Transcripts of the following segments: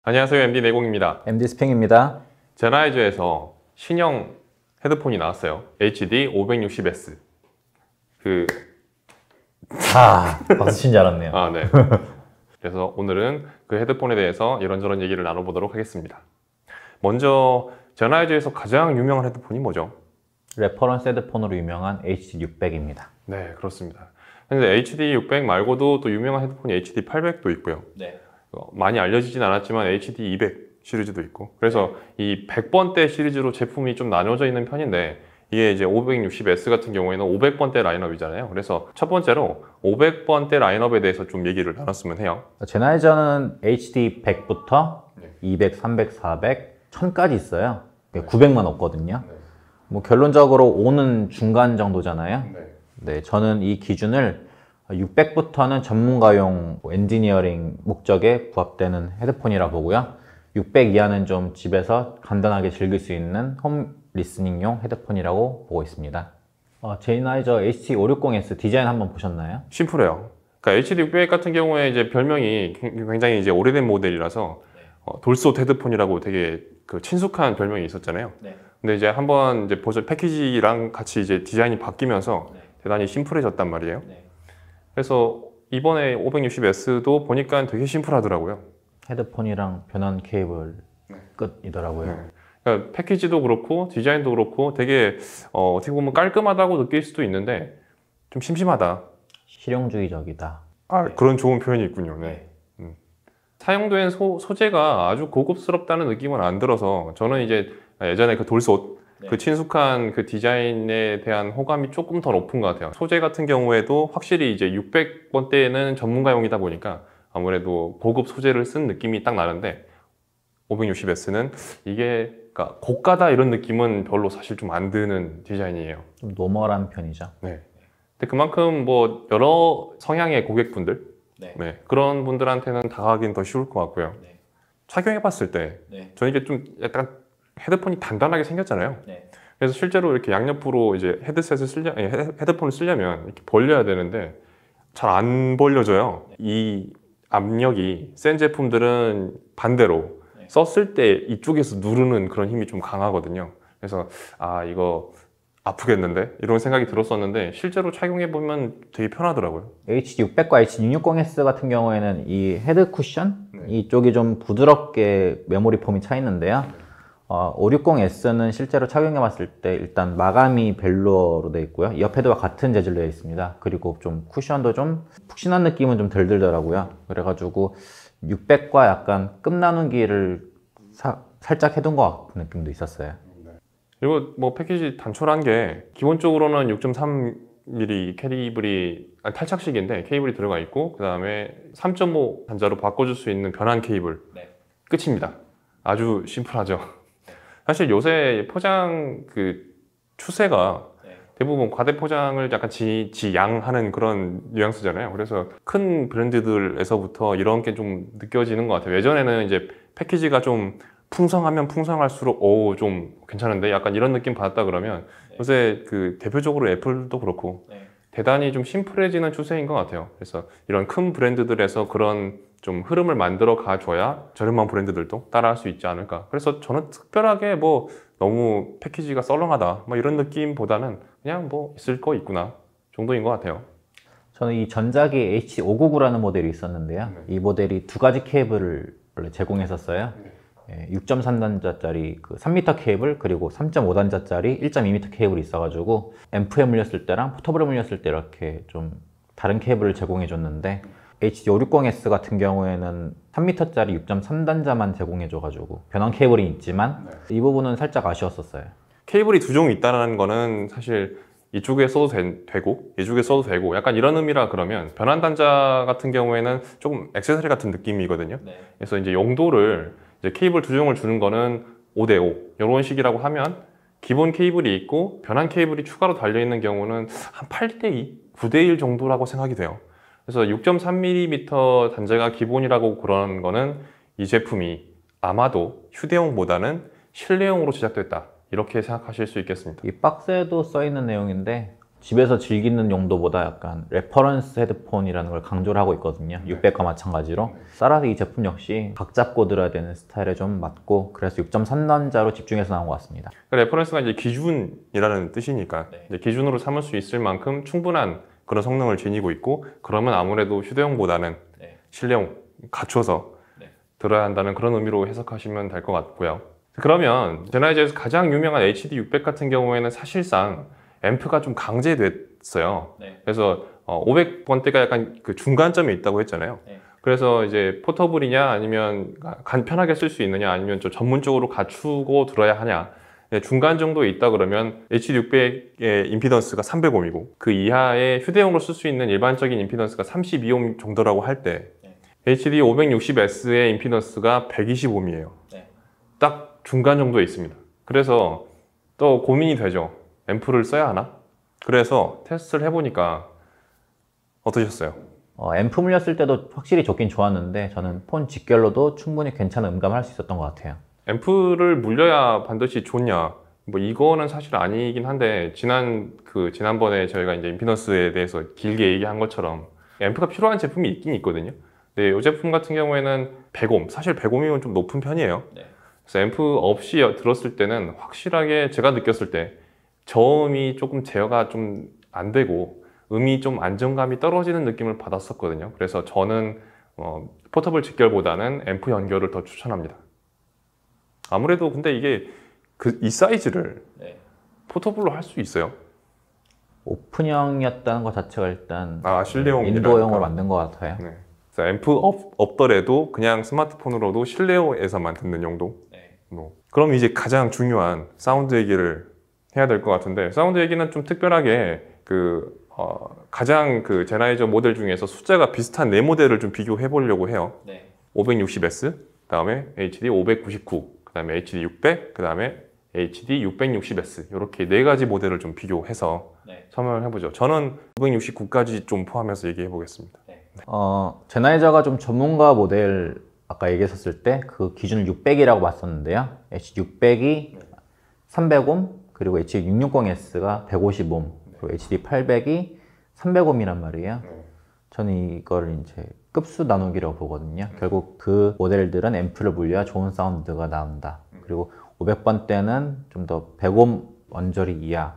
안녕하세요. MD 내공입니다. MD 스팽입니다. 제나이저에서 신형 헤드폰이 나왔어요. HD 560S. 박수 친 줄 알았네요. 네. 그래서 오늘은 그 헤드폰에 대해서 이런저런 얘기를 나눠보도록 하겠습니다. 먼저 제나이저에서 가장 유명한 헤드폰이 뭐죠? 레퍼런스 헤드폰으로 유명한 HD600입니다. 네, 그렇습니다. 근데 HD600 말고도 또 유명한 헤드폰이 HD800도 있고요. 네. 많이 알려지진 않았지만 HD200 시리즈도 있고, 그래서 이 100번대 시리즈로 제품이 좀 나눠져 있는 편인데, 이게 이제 560S 같은 경우에는 500번대 라인업이잖아요. 그래서 첫 번째로 500번대 라인업에 대해서 좀 얘기를 나눴으면 해요. 제나이저는 HD100부터 200, 300, 400, 1000까지 있어요. 900만 없거든요. 뭐 결론적으로 5는 중간 정도잖아요. 네, 저는 이 기준을 600부터는 전문가용 엔지니어링 목적에 부합되는 헤드폰이라 보고요. 600 이하는 좀 집에서 간단하게 즐길 수 있는 홈 리스닝용 헤드폰이라고 보고 있습니다. 제나이저 HD560S 디자인 한번 보셨나요? 심플해요. 그러니까 HD600 같은 경우에 이제 별명이 굉장히 이제 오래된 모델이라서 돌솥 헤드폰이라고 되게 그 친숙한 별명이 있었잖아요. 근데 이제 한번 이제 버전 패키지랑 같이 이제 디자인이 바뀌면서 대단히 심플해졌단 말이에요. 그래서 이번에 560S도 보니까 되게 심플하더라고요. 헤드폰이랑 변환 케이블 끝이더라고요. 그러니까 패키지도 그렇고 디자인도 그렇고 되게 어떻게 보면 깔끔하다고 느낄 수도 있는데 좀 심심하다. 실용주의적이다. 그런 좋은 표현이 있군요. 네. 사용된 소재가 아주 고급스럽다는 느낌은 안 들어서 저는 이제 예전에 그 돌솥 그 친숙한 그 디자인에 대한 호감이 조금 더 높은 것 같아요. 소재 같은 경우에도 확실히 이제 600번대는 전문가용이다 보니까 아무래도 고급 소재를 쓴 느낌이 딱 나는데 560S는 이게 그러니까 고가다 이런 느낌은 별로 사실 좀 안 드는 디자인이에요. 좀 노멀한 편이죠. 네. 근데 그만큼 뭐 여러 성향의 고객분들 그런 분들한테는 다가가긴 더 쉬울 것 같고요. 착용해 봤을 때 저는 이게 좀 약간 헤드폰이 단단하게 생겼잖아요. 그래서 실제로 이렇게 양옆으로 이제 헤드폰을 쓰려면 이렇게 벌려야 되는데 잘 안 벌려져요. 이 압력이 센 제품들은 반대로 썼을 때 이쪽에서 누르는 그런 힘이 좀 강하거든요. 그래서 이거 아프겠는데? 이런 생각이 들었었는데 실제로 착용해보면 되게 편하더라고요. HD600과 HD660S 같은 경우에는 이 헤드 쿠션 이쪽이 좀 부드럽게 메모리 폼이 차 있는데요. 560S는 실제로 착용해 봤을 때 일단 마감이 벨루어로 되어 있고요. 이어패드와 같은 재질로 되어 있습니다. 그리고 좀 쿠션도 좀 푹신한 느낌은 좀 덜 들더라고요. 그래가지고 600과 약간 끝나누기를 살짝 해둔 것 같은 느낌도 있었어요. 그리고 뭐 패키지 단촐한 게 기본적으로는 6.3mm 케이블이 탈착식인데 케이블이 들어가 있고 그 다음에 3.5 단자로 바꿔줄 수 있는 변환 케이블 끝입니다. 아주 심플하죠. 사실 요새 포장 그 추세가 대부분 과대 포장을 약간 지양하는 그런 뉘앙스잖아요. 그래서 큰 브랜드들에서부터 이런 게 좀 느껴지는 것 같아요. 예전에는 이제 패키지가 좀 풍성하면 풍성할수록 좀 괜찮은데 약간 이런 느낌 받았다 그러면 요새 그 대표적으로 애플도 그렇고 대단히 좀 심플해지는 추세인 것 같아요. 그래서 이런 큰 브랜드들에서 그런 좀 흐름을 만들어 가줘야 저렴한 브랜드들도 따라할 수 있지 않을까. 그래서 저는 특별하게 뭐 너무 패키지가 썰렁하다 뭐 이런 느낌보다는 그냥 뭐 있을 거 있구나 정도인 것 같아요. 저는 이 전작이 H599라는 모델이 있었는데요. 이 모델이 두 가지 케이블을 원래 제공했었어요. 6.3단자짜리 그 3m 케이블 그리고 3.5단자짜리 1.2m 케이블이 있어가지고 앰프에 물렸을 때랑 포터블에 물렸을 때 이렇게 좀 다른 케이블을 제공해 줬는데 HD560S 같은 경우에는 3m짜리 6.3단자만 제공해 줘가지고 변환 케이블이 있지만 이 부분은 살짝 아쉬웠었어요. 케이블이 두 종 있다는 거는 사실 이쪽에 써도 되고 이쪽에 써도 되고 약간 이런 의미라 그러면 변환 단자 같은 경우에는 조금 액세서리 같은 느낌이거든요. 그래서 이제 용도를 이제 케이블 두 종을 주는 거는 5대5 이런 식이라고 하면 기본 케이블이 있고 변환 케이블이 추가로 달려있는 경우는 한 8대2, 9대1 정도라고 생각이 돼요. 그래서 6.3mm 단자가 기본이라고 그러는 거는 이 제품이 아마도 휴대용보다는 실내용으로 제작됐다 이렇게 생각하실 수 있겠습니다. 이 박스에도 써 있는 내용인데 집에서 즐기는 용도보다 약간 레퍼런스 헤드폰이라는 걸 강조를 하고 있거든요. 600과 마찬가지로. 따라서 이 제품 역시 각 잡고 들어야 되는 스타일에 좀 맞고, 그래서 6.3단자로 집중해서 나온 것 같습니다. 레퍼런스가 이제 기준이라는 뜻이니까 이제 기준으로 삼을 수 있을 만큼 충분한 그런 성능을 지니고 있고, 그러면 아무래도 휴대용보다는 실내용 갖춰서 들어야 한다는 그런 의미로 해석하시면 될 것 같고요. 그러면 제나이저에서 가장 유명한 HD600 같은 경우에는 사실상 앰프가 좀 강제됐어요. 그래서 500번대가 약간 그 중간점에 있다고 했잖아요. 그래서 이제 포터블이냐 아니면 간편하게 쓸 수 있느냐 아니면 좀 전문적으로 갖추고 들어야 하냐, 중간 정도에 있다 그러면 HD600의 임피던스가 300옴이고 그 이하의 휴대용으로 쓸 수 있는 일반적인 임피던스가 32옴 정도라고 할 때 HD560S의 임피던스가 120옴이에요. 딱 중간 정도에 있습니다. 그래서 또 고민이 되죠. 앰프를 써야 하나? 그래서 테스트를 해보니까 어떠셨어요? 앰프 물렸을 때도 확실히 좋긴 좋았는데, 저는 폰 직결로도 충분히 괜찮은 음감을 할 수 있었던 것 같아요. 앰프를 물려야 반드시 좋냐? 뭐 이거는 사실 아니긴 한데, 지난번에 저희가 이제 임피던스에 대해서 길게 얘기한 것처럼 앰프가 필요한 제품이 있긴 있거든요. 근데 이 제품 같은 경우에는 100옴, 사실 100옴이면 좀 높은 편이에요. 그래서 앰프 없이 들었을 때는 확실하게 제가 느꼈을 때 저음이 조금 제어가 좀 안 되고 음이 좀 안정감이 떨어지는 느낌을 받았었거든요. 그래서 저는 포터블 직결보다는 앰프 연결을 더 추천합니다. 아무래도 근데 이게 이 사이즈를 포터블로 할 수 있어요. 오픈형이었다는 것 자체가 일단 실내용 인도형으로 만든 것 같아요. 그래서 앰프 없더라도 그냥 스마트폰으로도 실내용에서만 듣는 용도. 그럼 이제 가장 중요한 사운드 얘기를 해야 될 것 같은데, 사운드 얘기는 좀 특별하게 가장 제나이저 모델 중에서 숫자가 비슷한 네 모델을 좀 비교해 보려고 해요. 560S, 그다음에 HD 599, 그다음에 HD 600, 그다음에 HD 660S, 이렇게 네 가지 모델을 좀 비교해서 설명을 해보죠. 저는 569까지 좀 포함해서 얘기해 보겠습니다. 제나이저가 좀 전문가 모델 아까 얘기했었을 때 그 기준을 600이라고 봤었는데요. HD600이 300옴, 그리고 HD660S가 150옴, 그리고 HD800이 300옴이란 말이에요. 저는 이걸 이제 급수 나누기라고 보거든요. 결국 그 모델들은 앰프를 물려야 좋은 사운드가 나온다. 그리고 500번대는 좀 더 100옴 언저리 이하,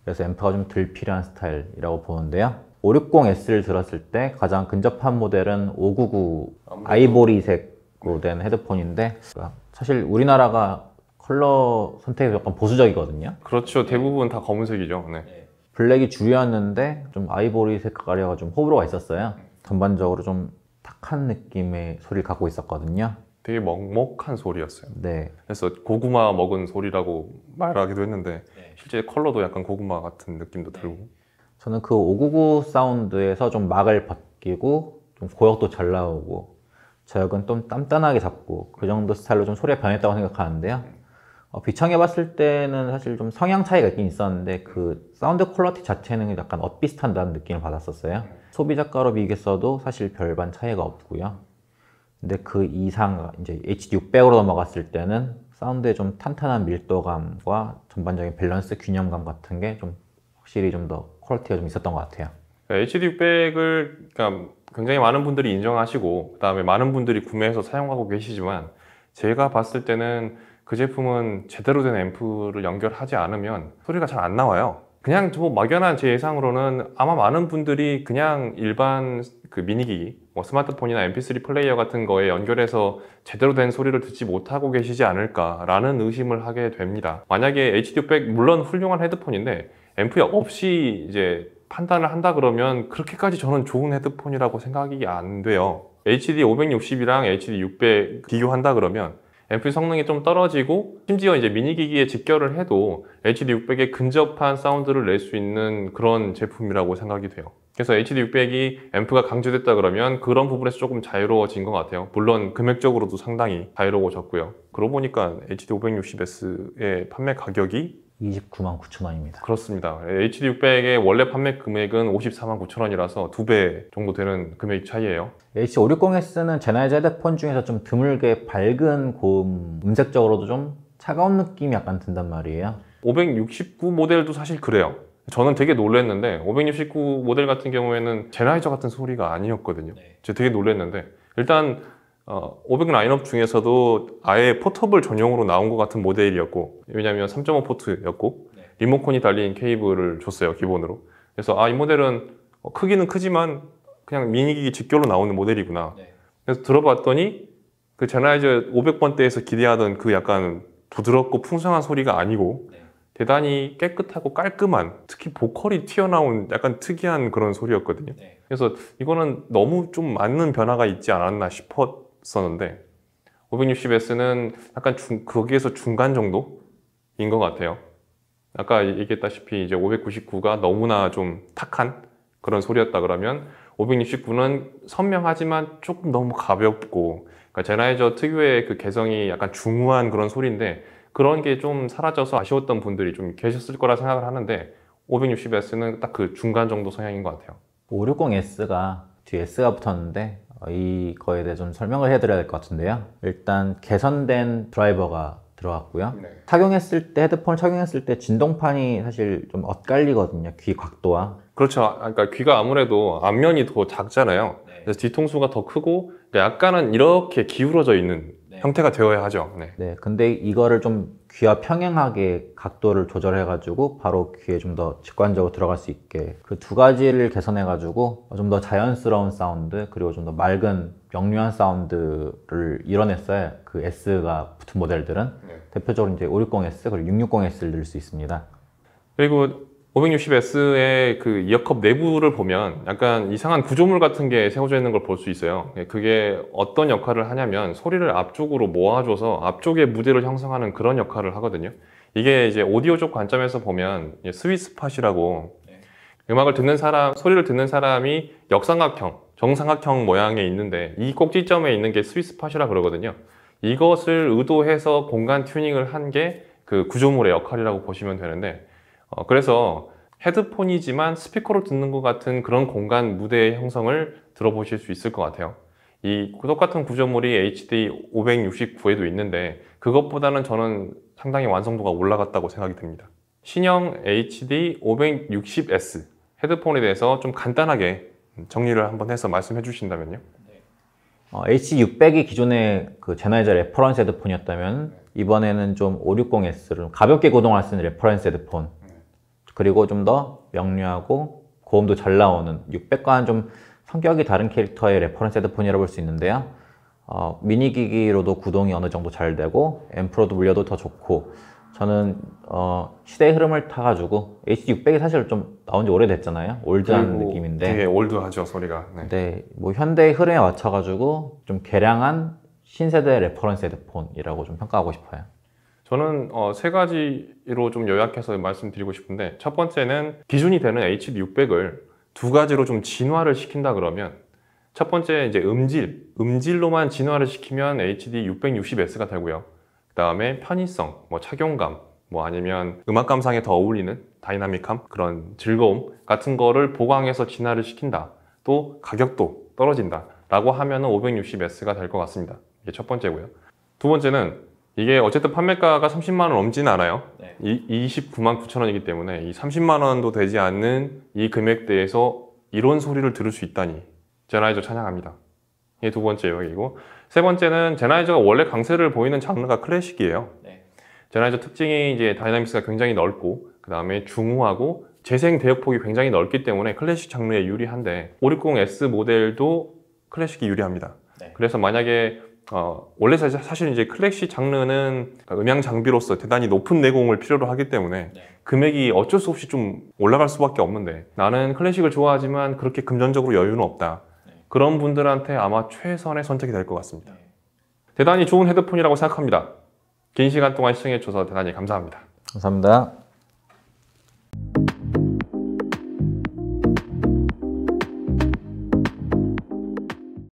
그래서 앰프가 좀 덜 필요한 스타일이라고 보는데요. 560S를 들었을 때 가장 근접한 모델은 599 아이보리색으로 된 헤드폰인데, 사실 우리나라가 컬러 선택이 약간 보수적이거든요. 그렇죠. 대부분 다 검은색이죠. 블랙이 주였는데 좀 아이보리색 가려가 좀 호불호가 있었어요. 전반적으로 좀 탁한 느낌의 소리를 갖고 있었거든요. 되게 먹먹한 소리였어요. 네. 그래서 고구마 먹은 소리라고 말하기도 했는데 실제 컬러도 약간 고구마 같은 느낌도 들고. 저는 그 599 사운드에서 좀 막을 벗기고 좀 고역도 잘 나오고 저역은 좀 단단하게 잡고 그 정도 스타일로 좀 소리가 변했다고 생각하는데요. 비청해 봤을 때는 사실 좀 성향 차이가 있긴 있었는데 그 사운드 퀄리티 자체는 약간 엇비슷한다는 느낌을 받았었어요. 소비자가로 비교했어도 사실 별반 차이가 없고요. 근데 그 이상 이제 HD600으로 넘어갔을 때는 사운드의 좀 탄탄한 밀도감과 전반적인 밸런스 균형감 같은 게 좀 확실히 좀 더 퀄리티가 좀 있었던 것 같아요. HD600을 그러니까 굉장히 많은 분들이 인정하시고 그다음에 많은 분들이 구매해서 사용하고 계시지만, 제가 봤을 때는 그 제품은 제대로 된 앰프를 연결하지 않으면 소리가 잘 안 나와요. 그냥 저 막연한 제 예상으로는 아마 많은 분들이 그냥 일반 그 미니기기, 스마트폰이나 MP3 플레이어 같은 거에 연결해서 제대로 된 소리를 듣지 못하고 계시지 않을까라는 의심을 하게 됩니다. 만약에 HD600 물론 훌륭한 헤드폰인데 앰프 없이 이제 판단을 한다 그러면 그렇게까지 저는 좋은 헤드폰이라고 생각이 안 돼요. HD 560이랑 HD 600 비교한다 그러면 앰프 성능이 좀 떨어지고 심지어 이제 미니기기에 직결을 해도 HD 600에 근접한 사운드를 낼 수 있는 그런 제품이라고 생각이 돼요. 그래서 HD 600이 앰프가 강조됐다 그러면 그런 부분에서 조금 자유로워진 것 같아요. 물론 금액적으로도 상당히 자유로워졌고요. 그러고 보니까 HD 560S의 판매 가격이 29만 9천 원입니다. 그렇습니다. HD600의 원래 판매 금액은 54만 9천 원이라서 2배 정도 되는 금액 차이예요. HD560S는 제나이저 헤드폰 중에서 좀 드물게 밝은 고음, 음색적으로도 좀 차가운 느낌이 약간 든단 말이에요. 569 모델도 사실 그래요. 저는 되게 놀랐는데 569 모델 같은 경우에는 제나이저 같은 소리가 아니었거든요. 제가 되게 놀랐는데 일단 500 라인업 중에서도 아예 포터블 전용으로 나온 것 같은 모델이었고, 왜냐하면 3.5 포트였고 리모컨이 달린 케이블을 줬어요, 기본으로. 그래서 이 모델은 크기는 크지만 그냥 미니기기 직결로 나오는 모델이구나. 그래서 들어봤더니 그 제나이저 500번대에서 기대하던 그 약간 부드럽고 풍성한 소리가 아니고 대단히 깨끗하고 깔끔한, 특히 보컬이 튀어나온 약간 특이한 그런 소리였거든요. 그래서 이거는 너무 좀 맞는 변화가 있지 않았나 싶었었는데 560S는 약간 거기에서 중간 정도인 것 같아요. 아까 얘기했다시피 이제 599가 너무나 좀 탁한 그런 소리였다 그러면 569는 선명하지만 조금 너무 가볍고, 그러니까 제나이저 특유의 그 개성이 약간 중후한 그런 소리인데 그런 게 좀 사라져서 아쉬웠던 분들이 좀 계셨을 거라 생각을 하는데 560S는 딱 그 중간 정도 성향인 것 같아요. 560S가 뒤에 S가 붙었는데 이거에 대해 좀 설명을 해드려야 될 것 같은데요. 일단 개선된 드라이버가 들어갔고요. 착용했을 때, 헤드폰을 착용했을 때 진동판이 사실 좀 엇갈리거든요. 귀 각도와. 그렇죠. 그러니까 귀가 아무래도 앞면이 더 작잖아요. 그래서 뒤통수가 더 크고 약간은 이렇게 기울어져 있는 형태가 되어야 하죠. 네, 근데 이거를 좀 귀와 평행하게 각도를 조절해가지고 바로 귀에 좀 더 직관적으로 들어갈 수 있게 그 두 가지를 개선해가지고 좀 더 자연스러운 사운드, 그리고 좀 더 맑은 명료한 사운드를 이뤄냈어요. 그 S가 붙은 모델들은 대표적으로 이제 560S 그리고 660S를 넣을 수 있습니다. 그리고 560S의 그 이어컵 내부를 보면 약간 이상한 구조물 같은 게 세워져 있는 걸 볼 수 있어요. 그게 어떤 역할을 하냐면 소리를 앞쪽으로 모아줘서 앞쪽의 무대를 형성하는 그런 역할을 하거든요. 이게 이제 오디오적 관점에서 보면 스윗스팟이라고 음악을 듣는 사람, 소리를 듣는 사람이 역삼각형, 정삼각형 모양에 있는데 이 꼭지점에 있는 게 스윗스팟이라 그러거든요. 이것을 의도해서 공간 튜닝을 한 게 그 구조물의 역할이라고 보시면 되는데, 그래서 헤드폰이지만 스피커로 듣는 것 같은 그런 공간 무대의 형성을 들어보실 수 있을 것 같아요. 이 똑같은 구조물이 HD 569에도 있는데 그것보다는 저는 상당히 완성도가 올라갔다고 생각이 듭니다. 신형 HD 560S 헤드폰에 대해서 좀 간단하게 정리를 한번 해서 말씀해 주신다면요. HD600이 기존의 그 제나이저 레퍼런스 헤드폰이었다면 이번에는 좀 560S를 가볍게 구동할 수 있는 레퍼런스 헤드폰, 그리고 좀 더 명료하고 고음도 잘 나오는 600과는 좀 성격이 다른 캐릭터의 레퍼런스 헤드폰이라고 볼 수 있는데요. 미니기기로도 구동이 어느 정도 잘 되고 앰프로도 물려도 더 좋고, 저는 시대의 흐름을 타가지고 HD600이 사실 좀 나온 지 오래됐잖아요. 올드한 느낌인데 되게 올드하죠, 소리가. 네, 뭐 현대의 흐름에 맞춰가지고 좀 개량한 신세대 레퍼런스 헤드폰이라고 좀 평가하고 싶어요. 저는 세 가지로 좀 요약해서 말씀드리고 싶은데, 첫 번째는 기준이 되는 HD600을 두 가지로 좀 진화를 시킨다 그러면, 첫 번째 이제 음질로만 진화를 시키면 HD660S가 되고요. 그 다음에 편의성, 뭐 착용감, 뭐 아니면 음악 감상에 더 어울리는 다이나믹함, 그런 즐거움 같은 거를 보강해서 진화를 시킨다. 또 가격도 떨어진다 라고 하면은 560S가 될 것 같습니다. 이게 첫 번째고요. 두 번째는 이게 어쨌든 판매가가 30만 원 넘지는 않아요. 29만 9천 원이기 때문에 이 30만 원도 되지 않는 이 금액대에서 이런 소리를 들을 수 있다니 제나이저 찬양합니다. 이게 두 번째 요약이고, 세 번째는 제나이저가 원래 강세를 보이는 장르가 클래식이에요. 제나이저 특징이 이제 다이나믹스가 굉장히 넓고 그 다음에 중후하고 재생 대역폭이 굉장히 넓기 때문에 클래식 장르에 유리한데 560S 모델도 클래식이 유리합니다. 그래서 만약에 원래 사실 이제 클래식 장르는 음향 장비로서 대단히 높은 내공을 필요로 하기 때문에 금액이 어쩔 수 없이 좀 올라갈 수밖에 없는데, 나는 클래식을 좋아하지만 그렇게 금전적으로 여유는 없다. 그런 분들한테 아마 최선의 선택이 될 것 같습니다. 대단히 좋은 헤드폰이라고 생각합니다. 긴 시간 동안 시청해 주셔서 대단히 감사합니다. 감사합니다.